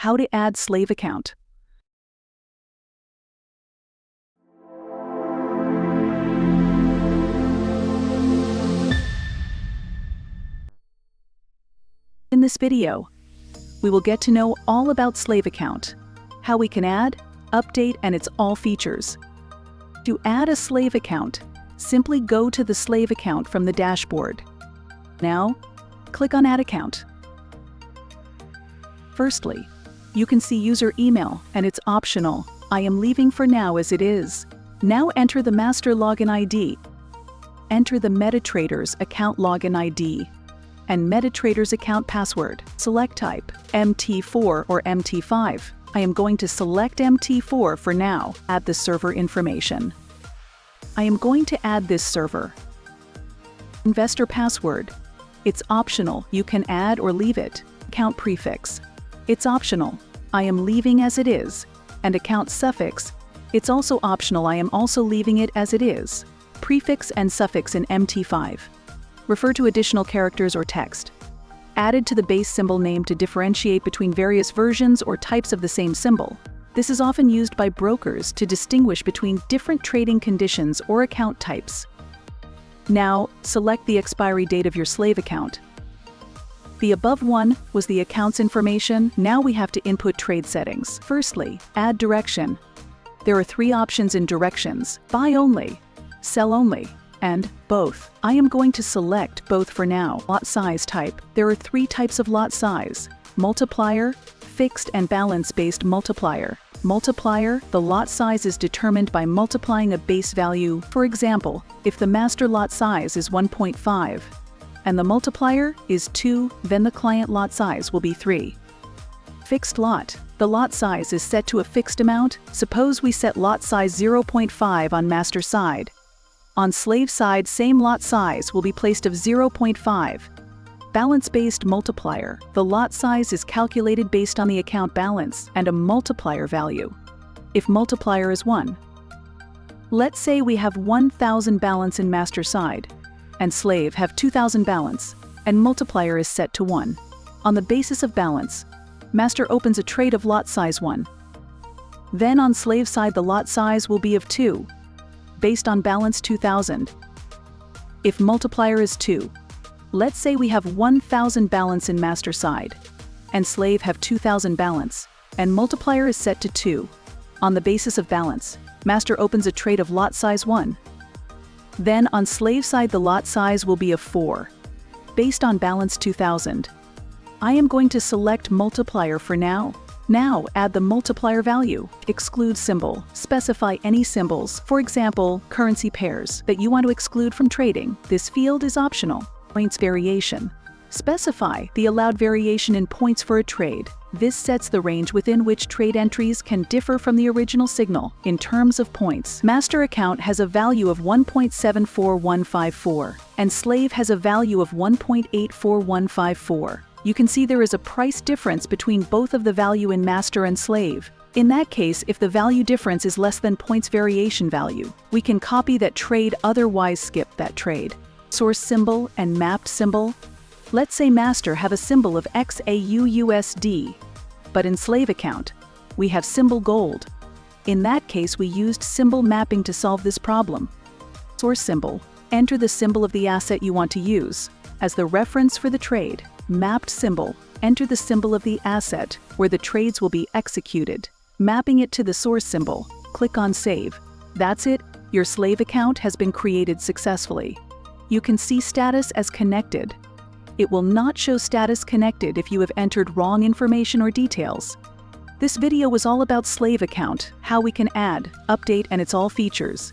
how to add slave account. In this video, we will get to know all about slave account, how we can add, update, and its all features. To add a slave account, simply go to the slave account from the dashboard. Now, click on Add Account. Firstly, you can see user email, and it's optional. I am leaving for now as it is. Now enter the master login ID. Enter the MetaTrader's account login ID and MetaTrader's account password. Select type, MT4 or MT5. I am going to select MT4 for now. Add the server information. I am going to add this server. Investor password. It's optional, you can add or leave it. Account prefix. It's optional, I am leaving as it is. And account suffix. It's also optional, I am also leaving it as it is. Prefix and suffix in MT5. Refer to additional characters or text. Added to the base symbol name to differentiate between various versions or types of the same symbol. This is often used by brokers to distinguish between different trading conditions or account types. Now, select the expiry date of your slave account. The above one was the account's information. Now we have to input trade settings. Firstly, add direction. There are 3 options in directions: buy only, sell only, and both. I am going to select both for now. Lot size type. There are 3 types of lot size: multiplier, fixed, and balance-based multiplier. Multiplier, the lot size is determined by multiplying a base value. For example, if the master lot size is 1.5 and the multiplier is 2, then the client lot size will be 3. Fixed lot. The lot size is set to a fixed amount. Suppose we set lot size 0.5 on master side. On slave side, same lot size will be placed of 0.5. Balance-based multiplier. The lot size is calculated based on the account balance and a multiplier value. If multiplier is 1, let's say we have 1,000 balance in master side, and slave have 2,000 balance, and multiplier is set to 1. On the basis of balance, master opens a trade of lot size 1. Then on slave side the lot size will be of 2, based on balance 2,000. If multiplier is 2, let's say we have 1,000 balance in master side, and slave have 2,000 balance, and multiplier is set to 2. On the basis of balance, master opens a trade of lot size 1. Then on slave side the lot size will be of 4, based on balance 2,000. I am going to select multiplier for now. Now add the multiplier value. Exclude symbol. Specify any symbols, for example, currency pairs, that you want to exclude from trading. This field is optional. Points variation. Specify the allowed variation in points for a trade. This sets the range within which trade entries can differ from the original signal. In terms of points, master account has a value of 1.74154, and slave has a value of 1.84154. You can see there is a price difference between both of the value in master and slave. In that case, if the value difference is less than points variation value, we can copy that trade, otherwise skip that trade. Source symbol and mapped symbol. Let's say master have a symbol of XAUUSD, but in slave account, we have symbol gold. In that case, we used symbol mapping to solve this problem. Source symbol. Enter the symbol of the asset you want to use as the reference for the trade. Mapped symbol. Enter the symbol of the asset where the trades will be executed. Mapping it to the source symbol. Click on Save. That's it. Your slave account has been created successfully. You can see status as connected. It will not show status connected if you have entered wrong information or details. This video was all about slave account, how we can add, update, and its all features.